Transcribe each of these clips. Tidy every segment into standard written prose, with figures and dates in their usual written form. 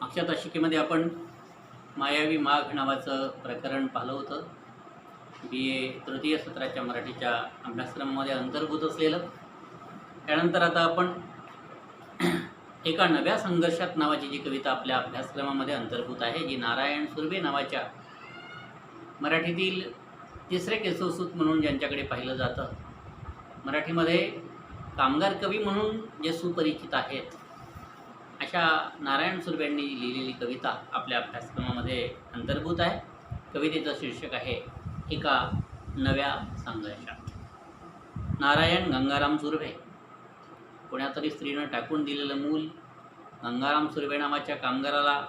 अक्षताशिकेमध्ये आपण मायावी माघ नावाचं प्रकरण पाहिलं होतं. BA तृतीय सत्राच्या मराठीच्या अभ्यासक्रमामध्ये अंतर्भूत असलेलं. त्यानंतर आता आपण एका नव्या संघर्षात नावाची जी कविता आपल्या अभ्यासक्रमामध्ये अंतर्भूत आहे, जी नारायण सुर्वे नावाच्या मराठीतील तिसरे केशवसूत म्हणून ज्यांच्याकडे पाहिलं जातं, मराठीमध्ये कामगार कवी म्हणून जे सुपरिचित आहेत, अशा नारायण सुर्वे यांनी लिहिलेली कविता आपल्या अभ्यासक्रमामध्ये अंतर्भूत आहे. कवितेचं शीर्षक आहे एका नव्या संघर्षात. नारायण गंगाराम सुर्वे, कोणातरी स्त्रीनं टाकून दिलेलं मूल गंगाराम सुर्वे नावाच्या कामगाराला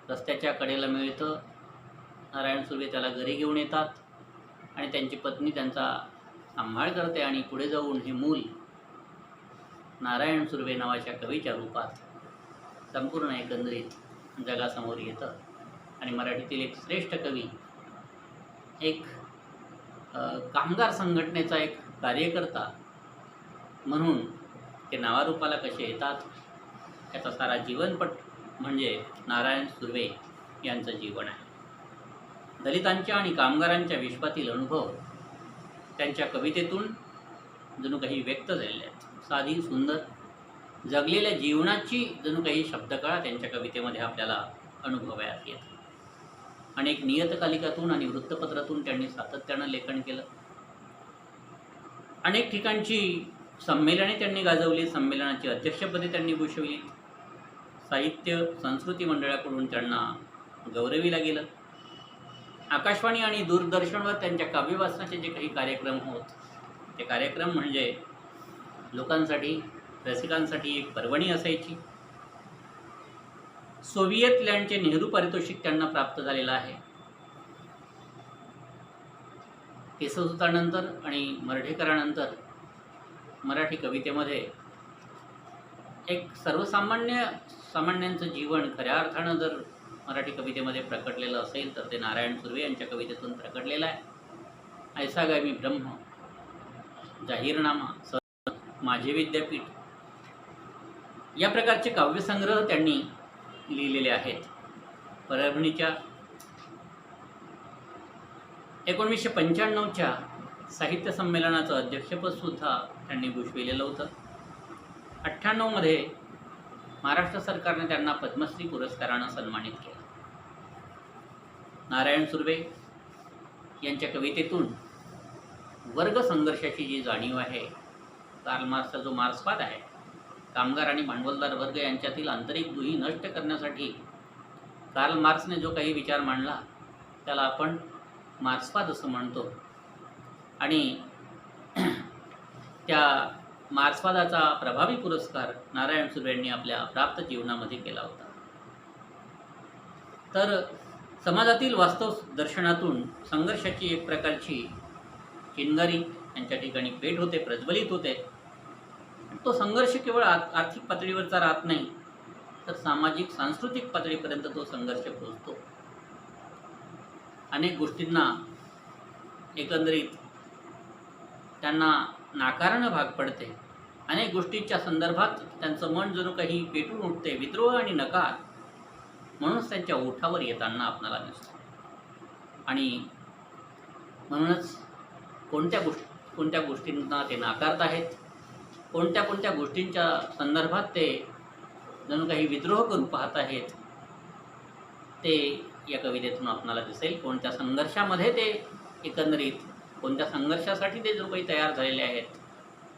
रस्त्याच्या कडेला मिळतं. नारायण सुर्वे त्याला घरी घेऊन येतात आणि त्यांची पत्नी त्यांचा सांभाळ करते आणि पुढे जाऊन हे मूल नारायण सुर्वे नावाच्या कवीच्या रूपात संपूर्ण एकंदरीत जगासमोर येतं. आणि मराठीतील एक श्रेष्ठ कवी, एक कामगार संघटनेचा एक कार्यकर्ता म्हणून ते नावारूपाला कसे येतात, याचा सारा जीवनपट म्हणजे नारायण सुर्वे यांचं जीवन आहे. दलितांच्या आणि कामगारांच्या विश्वातील अनुभव त्यांच्या कवितेतून जणू काही व्यक्त झालेले आहेत. साधी सुंदर जगलेल्या जीवनाची जणू काही शब्दकळा त्यांच्या कवितेमध्ये आपल्याला अनुभवायला येते. अनेक नियतकालिकातून आणि वृत्तपत्रातून त्यांनी सातत्यानं लेखन केलं. अनेक ठिकाणची संमेलने त्यांनी गाजवली, संमेलनाची अध्यक्षपदे त्यांनी भूषवली. साहित्य संस्कृती मंडळाकडून त्यांना गौरविलं गेलं. आकाशवाणी आणि दूरदर्शनवर त्यांच्या काव्यवाचनाचे जे काही कार्यक्रम होत, ते कार्यक्रम म्हणजे लोकांसाठी, रसिकांसाठी एक पर्वणी असायची. सोव्हिएत लँडचे नेहरू पारितोषिक त्यांना प्राप्त झालेलं आहे. केशवसूतानंतर आणि मर्ढेकरानंतर मराठी कवितेमध्ये एक सामान्यांचं जीवन खऱ्या अर्थानं जर मराठी कवितेमध्ये प्रकटलेलं असेल तर ते नारायण सुर्वे यांच्या कवितेतून प्रकटलेलं आहे. ऐसा गाय मी ब्रह्म, जाहीरनामा, माझे विद्यापीठ या प्रकारचे काव्यसंग्रह त्यांनी लिहिलेले आहेत. परभणीच्या 1995च्या साहित्य संमेलनाचं अध्यक्षपदसुद्धा त्यांनी भूषविलेलं होतं. 98मध्ये महाराष्ट्र सरकारने त्यांना पद्मश्री पुरस्कारानं सन्मानित केलं. नारायण सुर्वे यांच्या कवितेतून वर्ग संघर्षाची जी जाणीव आहे, कार्ल मार्क्सचा जो मार्क्सवाद आहे, कामगार आणि भांडवलदार वर्ग यांच्यातील आंतरिक दुही नष्ट करण्यासाठी कार्ल मार्क्सने जो काही विचार मांडला, त्याला आपण मार्क्सवाद असं म्हणतो. आणि त्या मार्क्सवादाचा प्रभावी पुरस्कार नारायण सुर्वे यांनी आपल्या प्राप्त जीवनामध्ये केला होता. तर समाजातील वास्तव दर्शनातून संघर्षाची एक प्रकारची चिंगारी यांच्या ठिकाणी पेट होते, प्रज्वलित होते. तो संघर्ष केवळ आर्थिक पातळीवरचा राहत नाही, तर सामाजिक सांस्कृतिक पातळीपर्यंत तो संघर्ष पोहोचतो. अनेक गोष्टींना एकंदरीत त्यांना नाकारणं भाग पडते. अनेक गोष्टींच्या संदर्भात त्यांचं मन जणू काही पेटून उठते. विद्रोह आणि नकार म्हणूनच त्यांच्या ओठावर येताना आपल्याला दिसतो. आणि म्हणूनच कोणत्या गोष्टींना ते नाकारत आहेत, कोणत्या गोष्टींच्या संदर्भात ते जणू काही विद्रोह करू पाहत आहेत, ते या कवितेतून आपल्याला दिसेल. कोणत्या संघर्षामध्ये ते एकंदरीत, कोणत्या संघर्षासाठी ते जो काही तयार झालेले आहेत,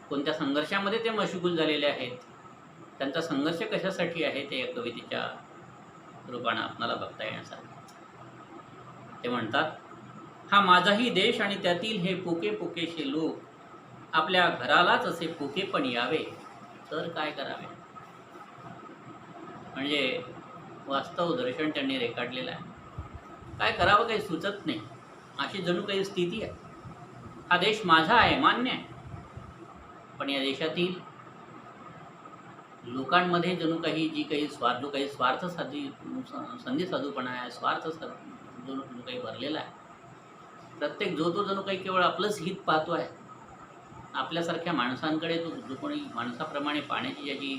कोणत्या संघर्षामध्ये ते मशगूल झालेले आहेत, त्यांचा संघर्ष कशासाठी आहे, ते या कवितेच्या रूपानं आपल्याला बघता येण्यासाठी. ते म्हणतात, हा माझाही देश आणि त्यातील हे पोके पोकेशे लोक, आपल्या घरालाच असे पोकेपण यावे तर काय करावे. म्हणजे वास्तव दर्शन त्यांनी रेखाटलेलं आहे. काय करावं काही सुचत नाही, अशी जणू काही स्थिती आहे. हा देश माझा आहे, मान्य आहे, पण या देशातील लोकांमध्ये जणू काही जो काही संधी साधूपणा आहे, जणू काही भरलेला आहे. प्रत्येक जो जणू काही केवळ आपलंच हित पाहतो आहे. आपल्यासारख्या माणसांकडे जो कोणी माणसाप्रमाणे पाहण्याची ज्याची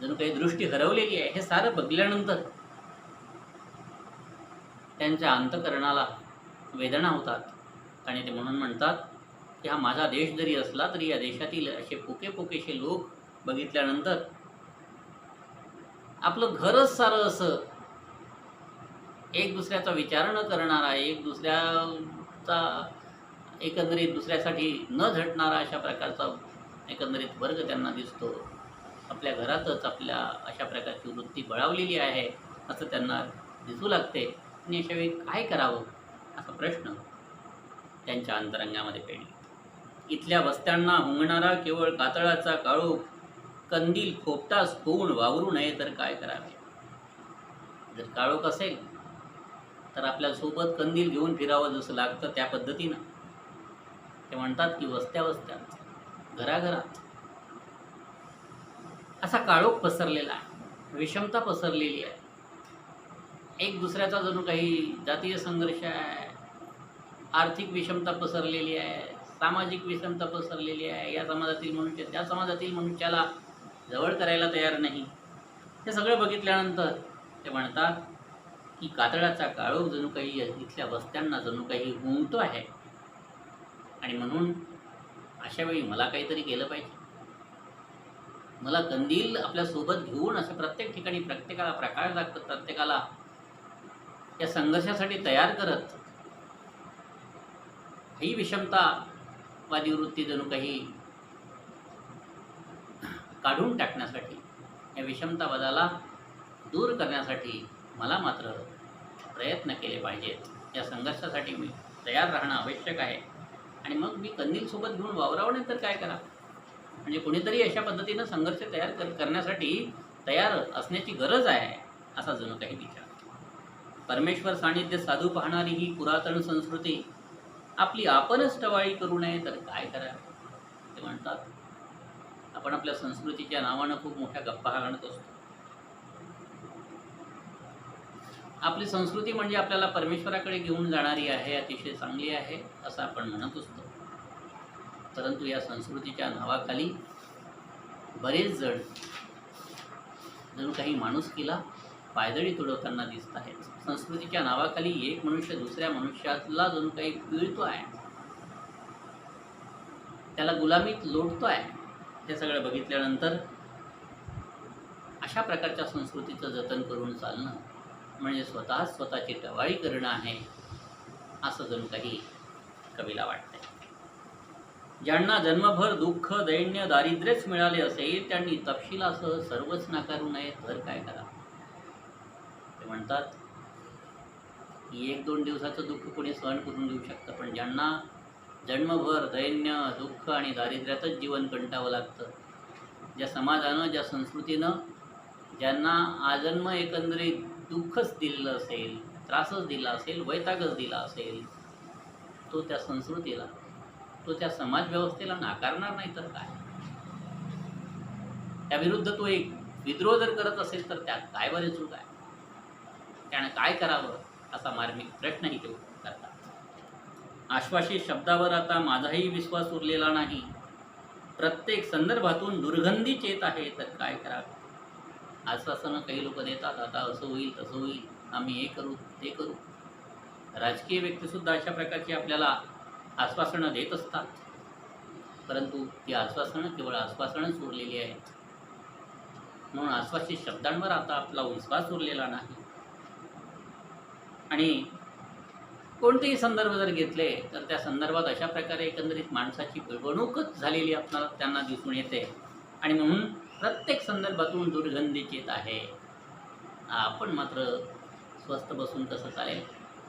जणू काही दृष्टी हरवलेली आहे, हे सारं बघल्यानंतर त्यांच्या अंतःकरणाला वेदना होतात आणि ते म्हणून म्हणतात की हा माझा देश जरी असला तरी या देशातील असे पोकेशे लोक बघितल्यानंतर आपलं घरच सारं असं एक दुसऱ्याचा विचार न करणारा, एक दुसऱ्याचा एकंदरीत दुसऱ्यासाठी न झटणारा अशा प्रकारचा एकंदरीत वर्ग त्यांना दिसतो. आपल्या घरातच आपल्या अशा प्रकारची वृत्ती बळावलेली आहे असं त्यांना दिसू लागते आणि अशा वेळी काय करावं असा प्रश्न त्यांच्या अंतरंगामध्ये पेटला. इथल्या वस्त्यांना हुंगणारा केवळ कातळाचा काळोख कंदील खोपटास होऊन वावरू नये तर काय करावे. जर काळोख असेल तर आपल्यासोबत कंदील घेऊन फिरावं जसं लागतं त्या पद्धतीनं. ते म्हणतात की वस्त्या वस्त्यात घराघरात असा काळोख पसरलेला आहे, विषमता पसरलेली आहे. एक दुसऱ्याचा जणू काही जातीय संघर्ष आहे, आर्थिक विषमता पसरलेली आहे, सामाजिक विषमता पसरलेली आहे. या समाजातील मनुष्य त्या समाजातील मनुष्याला जवळ करायला तयार नाही. हे सगळं बघितल्यानंतर ते म्हणतात की कातळाचा काळोख जणू काही इथल्या वस्त्यांना जणू काही हुंगतो आहे आणि म्हणून अशा वेळी मला काहीतरी केलं पाहिजे. मला कंदील आपल्यासोबत घेऊन असं प्रत्येक ठिकाणी प्रत्येकाला प्रकाश दाखवत, प्रत्येकाला या संघर्षासाठी तयार करत ही विषमतावादी वृत्ती जणू काही काढून टाकण्यासाठी, या विषमतावादाला दूर करण्यासाठी मला मात्र प्रयत्न केले पाहिजेत. या संघर्षासाठी मी तयार राहणं आवश्यक आहे आणि मग मी कंदीलसोबत घेऊन वावरावं नाही तर काय करा. म्हणजे कोणीतरी अशा पद्धतीनं संघर्ष तयार करण्यासाठी तयार असण्याची गरज आहे असा जणू काही विचार. परमेश्वर सानिध्य साधू पाहणारी ही पुरातन संस्कृती आपली आपणच टवाळी करू नये तर काय करावे. ते म्हणतात आपण आपल्या संस्कृतीच्या नावानं खूप मोठ्या गप्पा घालत असतो. आपली संस्कृती म्हणजे आपल्याला परमेश्वराकडे घेऊन जाणारी आहे, अतिशय चांगली आहे असं आपण म्हणत असतो. परंतु या संस्कृतीच्या नावाखाली बरेच जण जणू काही माणुसकीला पायदळी तुडवताना दिसत आहेत. संस्कृतीच्या नावाखाली एक मनुष्य दुसऱ्या मनुष्याला जणू काही पिळतो आहे, त्याला गुलामीत लोटतो आहे. हे सगळं बघितल्यानंतर अशा प्रकारच्या संस्कृतीचं जतन करून चालणं म्हणजे स्वतःची टवाळी करणं आहे असं जणू काही कवीला वाटतंय. ज्यांना जन्मभर दुःख दैन्य दारिद्र्यच मिळाले असेल त्यांनी तपशिलासह सर्वच नाकारू नये तर काय करा. ते म्हणतात की 1-2 दिवसाचं दुःख कोणी सहन करून देऊ शकतं, पण ज्यांना जन्मभर दैन्य दुःख आणि दारिद्र्यातच जीवन कंटावं लागतं, ज्या समाजानं ज्या संस्कृतीनं ज्यांना आजन्म एकंदरीत दुःखच दिलेलं असेल, त्रासच दिला असेल, वैतागच दिला असेल, तो त्या संस्कृतीला, तो त्या समाजव्यवस्थेला नाकारणार नाही तर काय. त्याविरुद्ध तो एक विद्रोह जर करत असेल तर त्यात काय बरे चूक आहे, त्याने काय करावं असा मार्मिक प्रश्नही ते करतात. आश्वासित शब्दावर आता माझाही विश्वास उरलेला नाही, प्रत्येक संदर्भातून दुर्गंधीच येत आहे तर काय करावे. आश्वासनं काही लोक देतात, आता असं होईल तसं होईल, आम्ही हे करू ते करू. राजकीय व्यक्तीसुद्धा अशा प्रकारची आपल्याला आश्वासनं देत असतात, परंतु ती आश्वासनं केवळ आश्वासनच उरलेली आहेत. म्हणून आश्वासित शब्दांवर आता आपला विश्वास उरलेला नाही. आणि कोणतेही संदर्भ जर घेतले तर त्या संदर्भात अशा प्रकारे एकंदरीत माणसाची पिळवणूकच झालेली आपल्याला त्यांना दिसून येते आणि म्हणून प्रत्येक संदर्भातून दुर्गंधीच येत आहे. आपण मात्र स्वस्थ बसून कसं चालेल,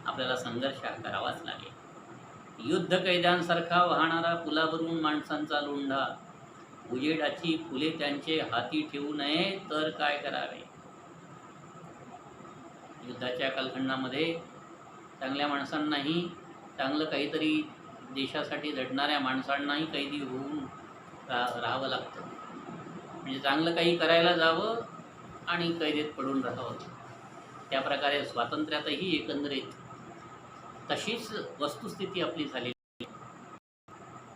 आपल्याला संघर्ष करावाच लागेल. युद्ध कैद्यांसारखा वाहणारा पुलावरून माणसांचा लोंढा, उजेडाची फुले त्यांचे हाती ठेवू नये तर काय करावे. युद्धाच्या कालखंडामध्ये चांगल्या माणसांनाही, चांगलं काहीतरी देशासाठी लढणाऱ्या माणसांनाही कैदी होऊन राहावं लागतं. म्हणजे चांगलं काही करायला जावं आणि कैदेत पडून राहावं. त्या प्रकारे स्वातंत्र्यातही एकंदरीत तशीच वस्तुस्थिती आपली झालेली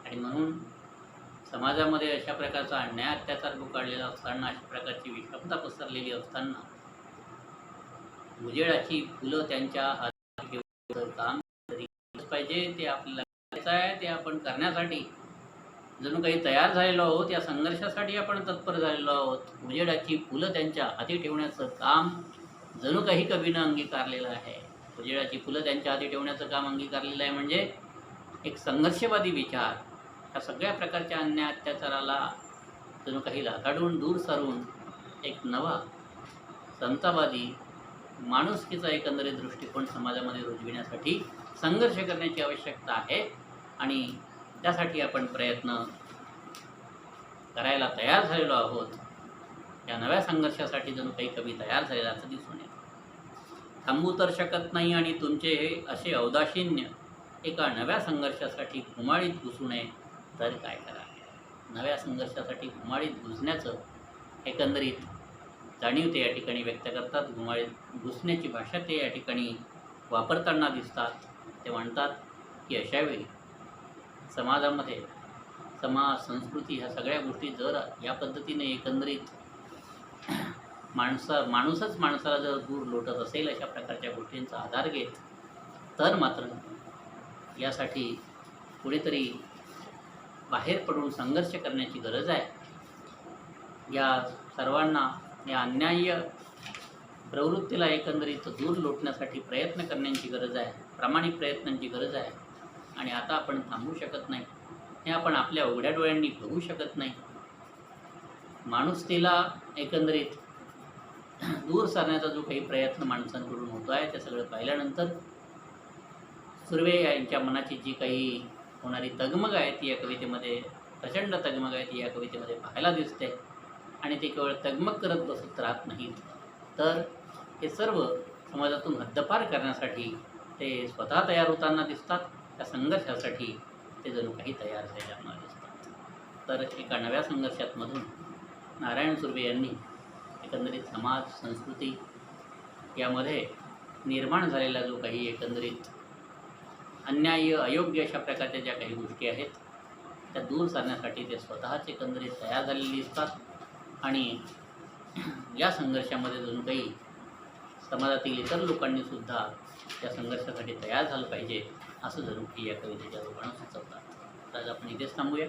आणि म्हणून समाजामध्ये अशा प्रकारचा अन्याय अत्याचार पुकारलेला असताना, अशा प्रकारची विषमता पसरलेली असताना, उजेडाची फुलं त्यांच्या हातात घेऊन काम तरी पाहिजे ते आपल्याला करायचं आहे. ते आपण करण्यासाठी जणू काही तयार झालेलो आहोत. या संघर्षासाठी आपण तत्पर झालेलो आहोत. उजेडाची फुलं त्यांच्या हाती ठेवण्याचं काम जणू काही कवीनं अंगीकारलेलं आहे. उजेडाची फुलं त्यांच्या हाती ठेवण्याचं काम अंगीकारलेलं आहे म्हणजे एक संघर्षवादी विचार या सगळ्या प्रकारच्या अन्याय अत्याचाराला जणू काही लाथाडून दूर सारून एक नवा समतावादी माणुसकीचा एकंदरीत दृष्टिकोन समाजामध्ये रुजविण्यासाठी संघर्ष करण्याची आवश्यकता आहे आणि त्यासाठी आपण प्रयत्न करायला तयार झालेलो आहोत. या नव्या संघर्षासाठी जणू काही कवी तयार झालेला असं दिसून येतं. थांबू तर शकत नाही आणि तुमचे हे असे औदासीन्य एका नव्या संघर्षासाठी घुमाळीत घुसू नये तर काय करा. नव्या संघर्षासाठी घुमाळीत घुसण्याचं एकंदरीत जाणीव ते या ठिकाणी व्यक्त करतात. घुमाळीत घुसण्याची भाषा ते या ठिकाणी वापरताना दिसतात. ते म्हणतात की अशावेळी समाजामध्ये समाज संस्कृती ह्या सगळ्या गोष्टी जर या पद्धतीने एकंदरीत माणूसच माणसाला जर दूर लोटत असेल अशा प्रकारच्या गोष्टींचा आधार घेत तर मात्र यासाठी कुणीतरी बाहेर पडून संघर्ष करण्याची गरज आहे. या सर्वांना या अन्याय्य प्रवृत्तीला एकंदरीत दूर लोटण्यासाठी प्रयत्न करण्याची गरज आहे. प्रामाणिक प्रयत्नांची गरज आहे आणि आता आपण थांबू शकत नाही. हे आपण आपल्या उघड्या डोळ्यांनी बघू शकत नाही. माणुसकीला एकंदरीत दूर सारण्याचा जो काही प्रयत्न माणसांकडून होतो आहे ते सगळं पाहिल्यानंतर सुर्वे यांच्या मनाची जी काही होणारी तगमग आहे ती या कवितेमध्ये प्रचंड तगमग आहे ती या कवितेमध्ये पाहायला दिसते आणि ते केवळ तगमग करत बसत राहत नाहीत तर हे सर्व समाजातून हद्दपार करण्यासाठी ते स्वतः तयार होताना दिसतात. त्या संघर्षासाठी ते जणू काही तयार झालेल्या दिसतात. तर एका नव्या संघर्षातमधून नारायण सुर्वे यांनी एकंदरीत समाज संस्कृती यामध्ये निर्माण झालेला जो काही एकंदरीत अन्याय्य अयोग्य अशा प्रकारच्या ज्या काही गोष्टी आहेत त्या दूर सारण्यासाठी ते स्वतःच एकंदरीत तयार झालेले दिसतात आणि या संघर्षामध्ये जणू काही समाजातील इतर लोकांनी सुद्धा या संघर्षासाठी तयार झालं पाहिजे असं जणू काही या कवितेच्या रूपानं सुचवतात. तर आज आपण इथेच थांबूया.